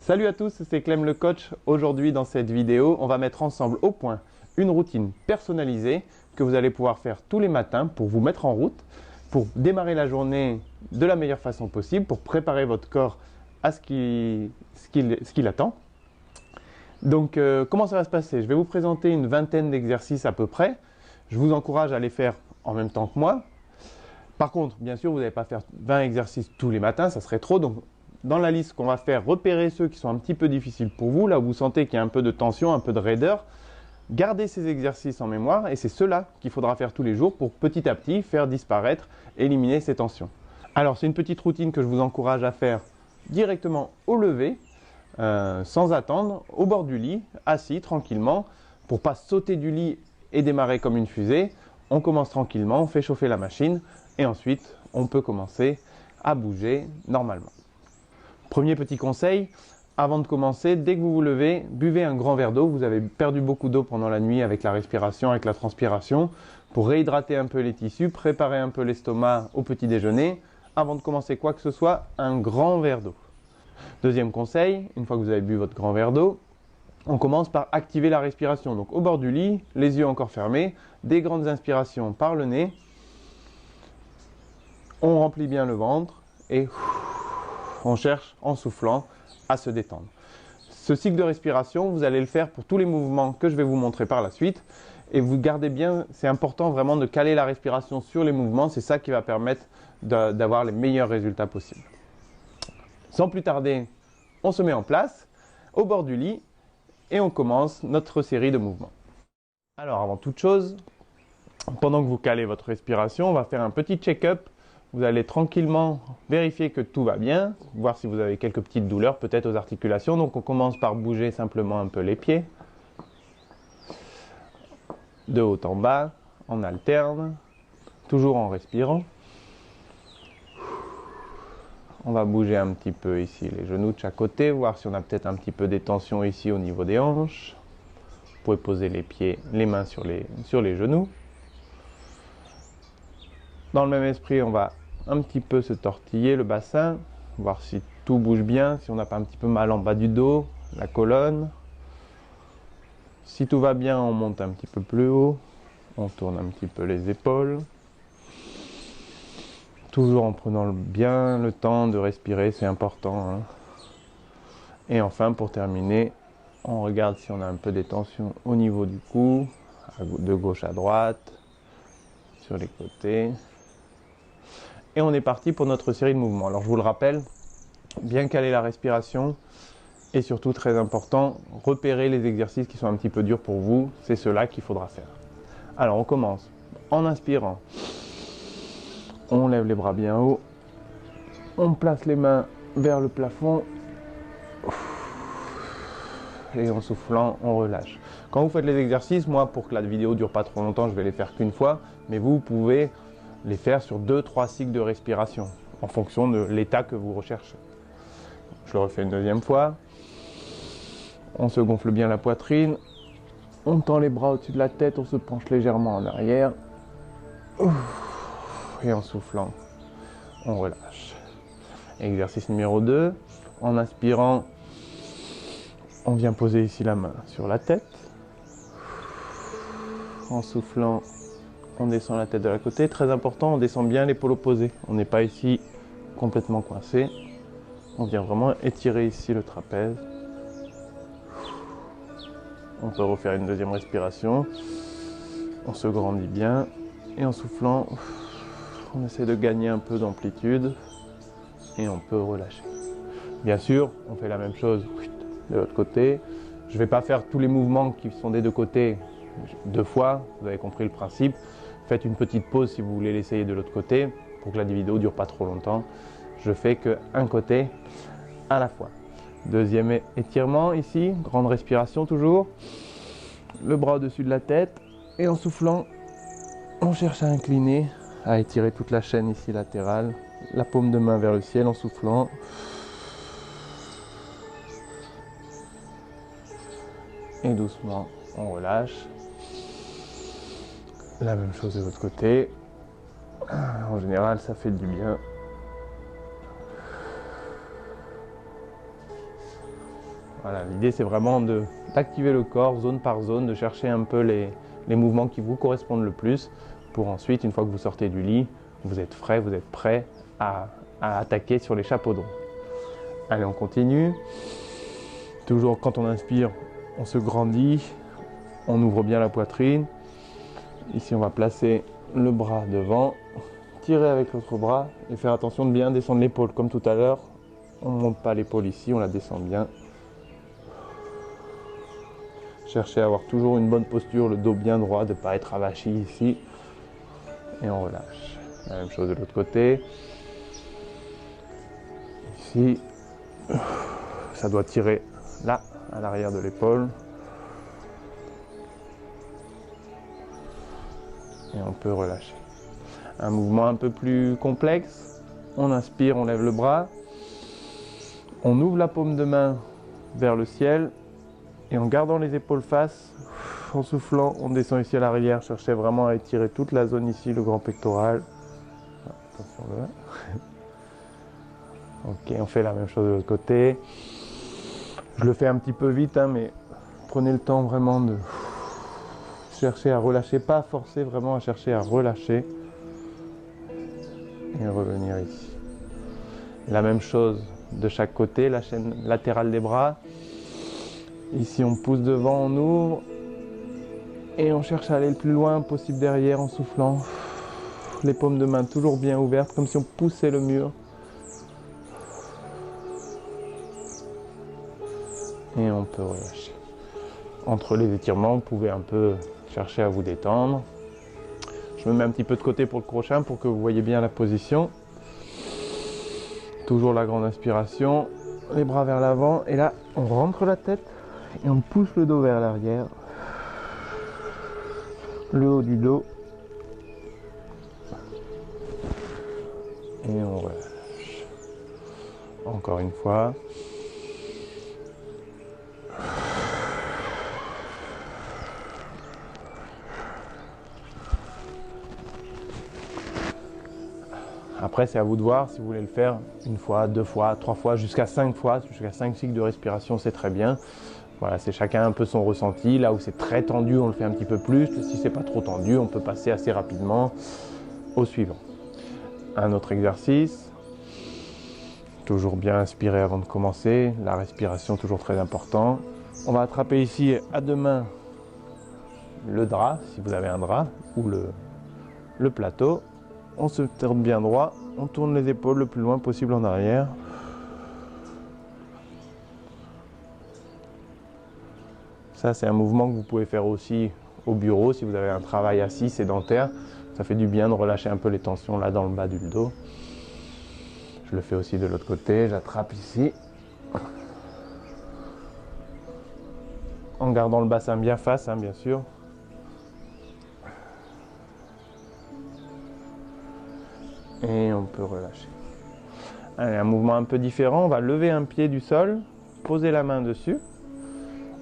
Salut à tous, c'est Clem le coach. Aujourd'hui dans cette vidéo, on va mettre ensemble au point une routine personnalisée que vous allez pouvoir faire tous les matins pour vous mettre en route, pour démarrer la journée de la meilleure façon possible, pour préparer votre corps à ce qu'il attend. Donc comment ça va se passer? Je vais vous présenter une vingtaine d'exercices à peu près. Je vous encourage à les faire en même temps que moi. Par contre, bien sûr, vous n'allez pas faire 20 exercices tous les matins, ça serait trop. Donc dans la liste qu'on va faire, repérez ceux qui sont un petit peu difficiles pour vous, là où vous sentez qu'il y a un peu de tension, un peu de raideur. Gardez ces exercices en mémoire et c'est ceux-là qu'il faudra faire tous les jours pour petit à petit faire disparaître, éliminer ces tensions. Alors c'est une petite routine que je vous encourage à faire directement au lever, sans attendre, au bord du lit, assis tranquillement, pour ne pas sauter du lit et démarrer comme une fusée. On commence tranquillement, on fait chauffer la machine et ensuite on peut commencer à bouger normalement. Premier petit conseil, avant de commencer, dès que vous vous levez, buvez un grand verre d'eau. Vous avez perdu beaucoup d'eau pendant la nuit avec la respiration, avec la transpiration. Pour réhydrater un peu les tissus, préparer un peu l'estomac au petit déjeuner. Avant de commencer quoi que ce soit, un grand verre d'eau. Deuxième conseil, une fois que vous avez bu votre grand verre d'eau, on commence par activer la respiration. Donc au bord du lit, les yeux encore fermés, des grandes inspirations par le nez. On remplit bien le ventre et on cherche en soufflant à se détendre. Ce cycle de respiration, vous allez le faire pour tous les mouvements que je vais vous montrer par la suite. Et vous gardez bien, c'est important vraiment de caler la respiration sur les mouvements. C'est ça qui va permettre d'avoir les meilleurs résultats possibles. Sans plus tarder, on se met en place au bord du lit et on commence notre série de mouvements. Alors avant toute chose, pendant que vous calez votre respiration, on va faire un petit check-up. Vous allez tranquillement vérifier que tout va bien, voir si vous avez quelques petites douleurs, peut-être aux articulations. Donc on commence par bouger simplement un peu les pieds, de haut en bas, en alterne, toujours en respirant. On va bouger un petit peu ici les genoux de chaque côté, voir si on a peut-être un petit peu des tensions ici au niveau des hanches. Vous pouvez poser les pieds, les mains sur les genoux. Dans le même esprit, on va un petit peu se tortiller le bassin, voir si tout bouge bien, si on n'a pas un petit peu mal en bas du dos, la colonne. Si tout va bien, on monte un petit peu plus haut, on tourne un petit peu les épaules. Toujours en prenant bien le temps de respirer, c'est important, hein. Et enfin, pour terminer, on regarde si on a un peu des tensions au niveau du cou, de gauche à droite, sur les côtés. Et on est parti pour notre série de mouvements. Alors je vous le rappelle, bien caler la respiration et surtout très important, repérer les exercices qui sont un petit peu durs pour vous, c'est ceux-là qu'il faudra faire. Alors on commence en inspirant, on lève les bras bien haut, on place les mains vers le plafond et en soufflant, on relâche. Quand vous faites les exercices, moi pour que la vidéo ne dure pas trop longtemps, je vais les faire qu'une fois, mais vous pouvez les faire sur 2-3 cycles de respiration en fonction de l'état que vous recherchez. Je le refais une deuxième fois. On se gonfle bien la poitrine. On tend les bras au-dessus de la tête. On se penche légèrement en arrière. Et en soufflant, on relâche. Exercice numéro 2. En inspirant, on vient poser ici la main sur la tête. En soufflant, on descend la tête de la côté. Très important, on descend bien l'épaule opposée. On n'est pas ici complètement coincé. On vient vraiment étirer ici le trapèze. On peut refaire une deuxième respiration. On se grandit bien. Et en soufflant, on essaie de gagner un peu d'amplitude. Et on peut relâcher. Bien sûr, on fait la même chose de l'autre côté. Je ne vais pas faire tous les mouvements qui sont des deux côtés 2 fois. Vous avez compris le principe. Faites une petite pause si vous voulez l'essayer de l'autre côté pour que la vidéo ne dure pas trop longtemps. Je fais qu'un côté à la fois. Deuxième étirement ici, grande respiration toujours. Le bras au-dessus de la tête et en soufflant, on cherche à incliner, à étirer toute la chaîne ici latérale. La paume de main vers le ciel en soufflant. Et doucement, on relâche. La même chose de l'autre côté. En général, ça fait du bien. Voilà, l'idée c'est vraiment d'activer le corps zone par zone, de chercher un peu les mouvements qui vous correspondent le plus pour ensuite, une fois que vous sortez du lit, vous êtes frais, vous êtes prêt à attaquer sur l'échafaudon. Allez, on continue. Toujours quand on inspire, on se grandit, on ouvre bien la poitrine. Ici, on va placer le bras devant, tirer avec l'autre bras et faire attention de bien descendre l'épaule. Comme tout à l'heure, on ne monte pas l'épaule ici, on la descend bien. Cherchez à avoir toujours une bonne posture, le dos bien droit, de ne pas être avachi ici. Et on relâche. La même chose de l'autre côté. Ici, ça doit tirer là, à l'arrière de l'épaule. Et on peut relâcher. Un mouvement un peu plus complexe. On inspire, on lève le bras. On ouvre la paume de main vers le ciel. Et en gardant les épaules face, en soufflant, on descend ici à l'arrière. Cherchez vraiment à étirer toute la zone ici, le grand pectoral. Attention là. Ok, on fait la même chose de l'autre côté. Je le fais un petit peu vite, hein, mais prenez le temps vraiment de chercher à relâcher, pas à forcer, vraiment à chercher à relâcher. Et revenir ici. La même chose de chaque côté, la chaîne latérale des bras. Ici, on pousse devant, on ouvre. Et on cherche à aller le plus loin possible derrière en soufflant. Les paumes de main toujours bien ouvertes, comme si on poussait le mur. Et on peut relâcher. Entre les étirements, vous pouvez un peu chercher à vous détendre. Je me mets un petit peu de côté pour le crochet pour que vous voyez bien la position. Toujours la grande inspiration, les bras vers l'avant. Et là, on rentre la tête et on pousse le dos vers l'arrière. Le haut du dos. Et on relâche. Encore une fois. Après, c'est à vous de voir si vous voulez le faire une fois, deux fois, trois fois, jusqu'à 5 fois, jusqu'à 5 cycles de respiration, c'est très bien. Voilà, c'est chacun un peu son ressenti. Là où c'est très tendu, on le fait un petit peu plus. Si c'est pas trop tendu, on peut passer assez rapidement au suivant. Un autre exercice. Toujours bien inspirer avant de commencer. La respiration, toujours très important. On va attraper ici à deux mains le drap, si vous avez un drap, ou le plateau. On se tourne bien droit. On tourne les épaules le plus loin possible en arrière. Ça, c'est un mouvement que vous pouvez faire aussi au bureau si vous avez un travail assis, sédentaire. Ça fait du bien de relâcher un peu les tensions là dans le bas du dos. Je le fais aussi de l'autre côté. J'attrape ici. En gardant le bassin bien face, hein, bien sûr. Et on peut relâcher. Allez, un mouvement un peu différent. On va lever un pied du sol, poser la main dessus.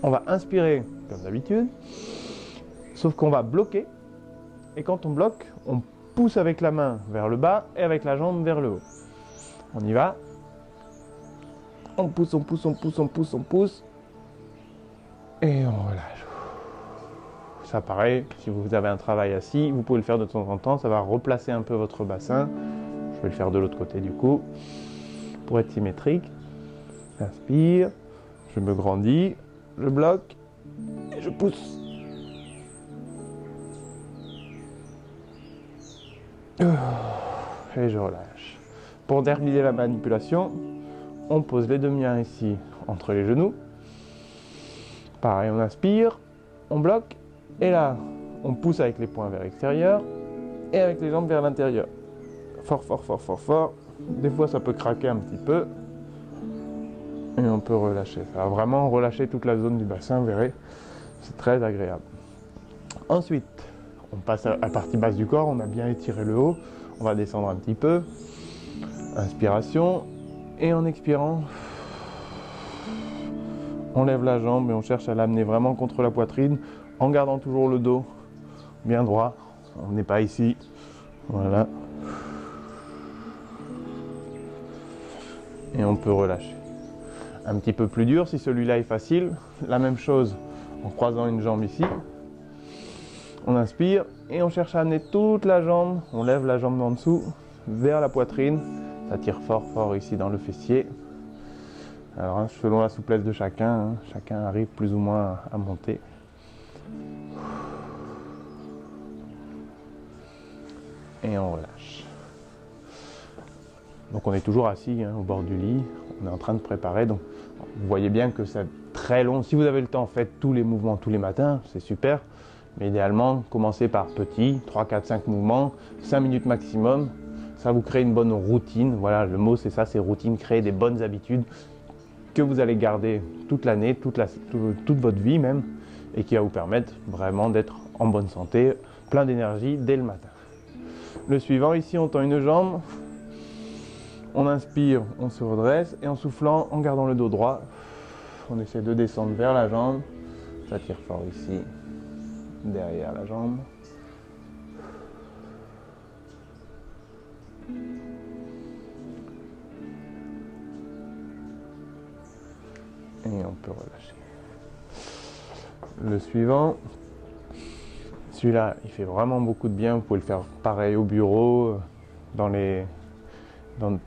On va inspirer comme d'habitude, sauf qu'on va bloquer. Et quand on bloque, on pousse avec la main vers le bas et avec la jambe vers le haut. On y va. On pousse, on pousse, on pousse, on pousse, on pousse. Et on relâche. Ça pareil, si vous avez un travail assis, vous pouvez le faire de temps en temps. Ça va replacer un peu votre bassin. Je vais le faire de l'autre côté du coup, pour être symétrique. J'inspire, je me grandis, je bloque et je pousse. Et je relâche. Pour terminer la manipulation, on pose les deux mains ici entre les genoux. Pareil, on inspire, on bloque et là, on pousse avec les poings vers l'extérieur et avec les jambes vers l'intérieur. Fort, fort, fort, fort, fort. Des fois, ça peut craquer un petit peu. Et on peut relâcher. Ça va vraiment relâcher toute la zone du bassin, vous verrez. C'est très agréable. Ensuite, on passe à la partie basse du corps. On a bien étiré le haut. On va descendre un petit peu. Inspiration. Et en expirant, on lève la jambe et on cherche à l'amener vraiment contre la poitrine en gardant toujours le dos bien droit. On n'est pas ici. Voilà. Et on peut relâcher. un petit peu plus dur si celui-là est facile. La même chose en croisant une jambe ici. On inspire et on cherche à amener toute la jambe. On lève la jambe d'en dessous vers la poitrine. Ça tire fort fort ici dans le fessier. Alors hein, selon la souplesse de chacun, hein, chacun arrive plus ou moins à monter. Et on relâche. Donc on est toujours assis hein, au bord du lit, on est en train de préparer. Donc vous voyez bien que c'est très long. Si vous avez le temps, faites tous les mouvements tous les matins, c'est super. Mais idéalement, commencez par petit, 3, 4, 5 mouvements, 5 minutes maximum. Ça vous crée une bonne routine. Voilà, le mot c'est ça, c'est routine, créer des bonnes habitudes que vous allez garder toute l'année, toute votre vie même, et qui va vous permettre vraiment d'être en bonne santé, plein d'énergie dès le matin. Le suivant, ici on tend une jambe, on inspire, on se redresse et en soufflant, en gardant le dos droit, on essaie de descendre vers la jambe, ça tire fort ici, derrière la jambe. Et on peut relâcher. Le suivant, celui-là, il fait vraiment beaucoup de bien. Vous pouvez le faire pareil au bureau, dans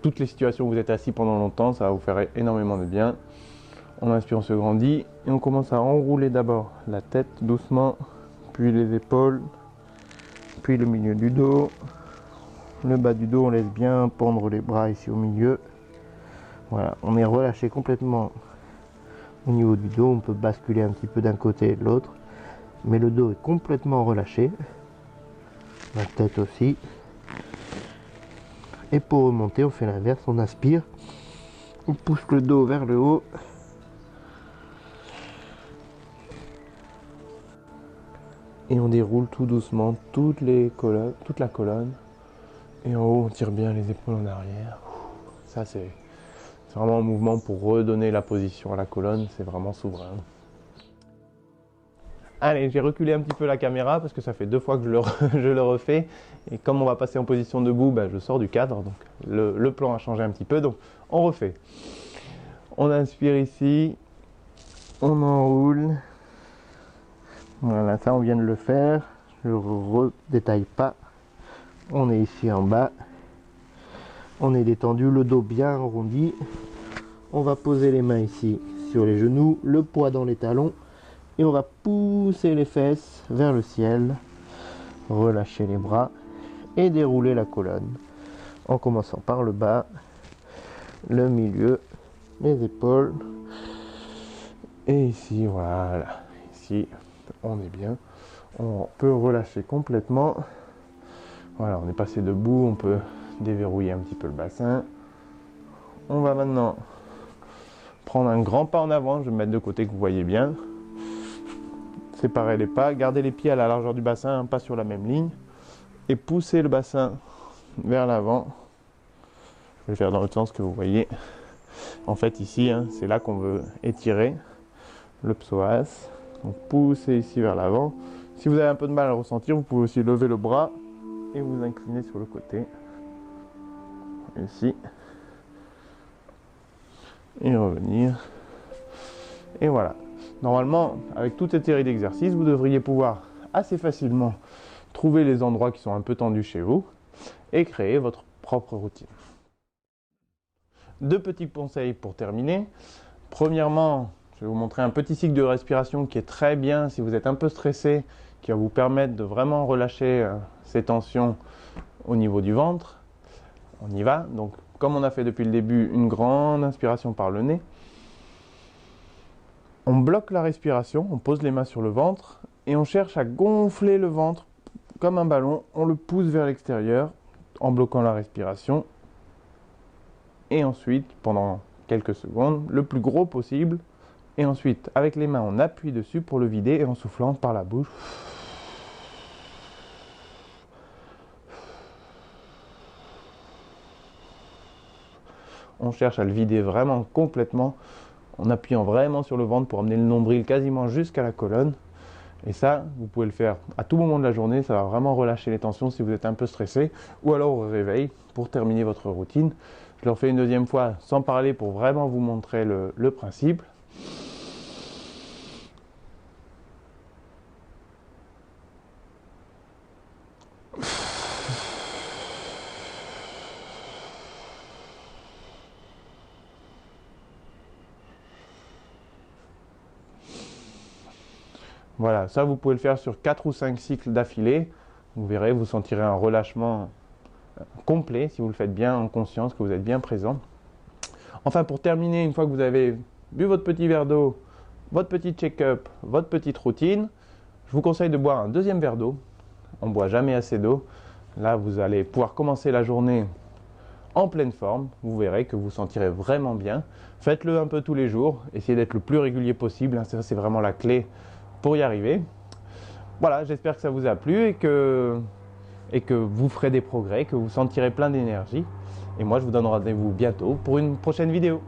toutes les situations où vous êtes assis pendant longtemps, ça va vous faire énormément de bien. On inspire, on se grandit et on commence à enrouler d'abord la tête doucement, puis les épaules, puis le milieu du dos. Le bas du dos, on laisse bien pendre les bras ici au milieu. Voilà, on est relâché complètement au niveau du dos. On peut basculer un petit peu d'un côté et de l'autre, mais le dos est complètement relâché. La tête aussi. Et pour remonter, on fait l'inverse, on inspire, on pousse le dos vers le haut. Et on déroule tout doucement toute la colonne. Et en haut, on tire bien les épaules en arrière. Ça, c'est vraiment un mouvement pour redonner la position à la colonne. C'est vraiment souverain. Allez, j'ai reculé un petit peu la caméra parce que ça fait 2 fois que je le refais. Et comme on va passer en position debout, ben, je sors du cadre. Donc le plan a changé un petit peu. Donc on refait. On inspire ici. On enroule. Voilà, ça on vient de le faire. Je ne redétaille pas. On est ici en bas. On est détendu, le dos bien arrondi. On va poser les mains ici sur les genoux, le poids dans les talons. Et on va pousser les fesses vers le ciel. Relâcher les bras et dérouler la colonne. En commençant par le bas, le milieu, les épaules. Et ici, voilà. Ici, on est bien. On peut relâcher complètement. Voilà, on est passé debout, on peut déverrouiller un petit peu le bassin. On va maintenant prendre un grand pas en avant, je vais me mettre de côté que vous voyez bien. Séparer les pas, garder les pieds à la largeur du bassin, pas sur la même ligne. Et pousser le bassin vers l'avant. Je vais le faire dans l'autre sens que vous voyez. En fait ici, hein, c'est là qu'on veut étirer le psoas. Donc poussez ici vers l'avant. Si vous avez un peu de mal à le ressentir, vous pouvez aussi lever le bras et vous incliner sur le côté. Ici. Et revenir. Et voilà. Normalement, avec toute cette série d'exercices, vous devriez pouvoir assez facilement trouver les endroits qui sont un peu tendus chez vous et créer votre propre routine. 2 petits conseils pour terminer. Premièrement, je vais vous montrer un petit cycle de respiration qui est très bien si vous êtes un peu stressé, qui va vous permettre de vraiment relâcher ces tensions au niveau du ventre. On y va. Donc, comme on a fait depuis le début, une grande inspiration par le nez. On bloque la respiration, on pose les mains sur le ventre et on cherche à gonfler le ventre comme un ballon. On le pousse vers l'extérieur en bloquant la respiration. Et ensuite, pendant quelques secondes, le plus gros possible. Et ensuite, avec les mains, on appuie dessus pour le vider et en soufflant par la bouche. On cherche à le vider vraiment complètement en appuyant vraiment sur le ventre pour amener le nombril quasiment jusqu'à la colonne. Et ça, vous pouvez le faire à tout moment de la journée, ça va vraiment relâcher les tensions si vous êtes un peu stressé, ou alors au réveil pour terminer votre routine. Je le refais une deuxième fois sans parler pour vraiment vous montrer le principe. Voilà, ça vous pouvez le faire sur 4 ou 5 cycles d'affilée. Vous verrez, vous sentirez un relâchement complet si vous le faites bien en conscience, que vous êtes bien présent. Enfin, pour terminer, une fois que vous avez bu votre petit verre d'eau, votre petit check-up, votre petite routine, je vous conseille de boire un deuxième verre d'eau. On ne boit jamais assez d'eau. Là, vous allez pouvoir commencer la journée en pleine forme. Vous verrez que vous vous sentirez vraiment bien. Faites-le un peu tous les jours. Essayez d'être le plus régulier possible. Ça, c'est vraiment la clé pour y arriver. Voilà, j'espère que ça vous a plu et que vous ferez des progrès, que vous sentirez plein d'énergie. Et moi, je vous donne rendez-vous bientôt pour une prochaine vidéo.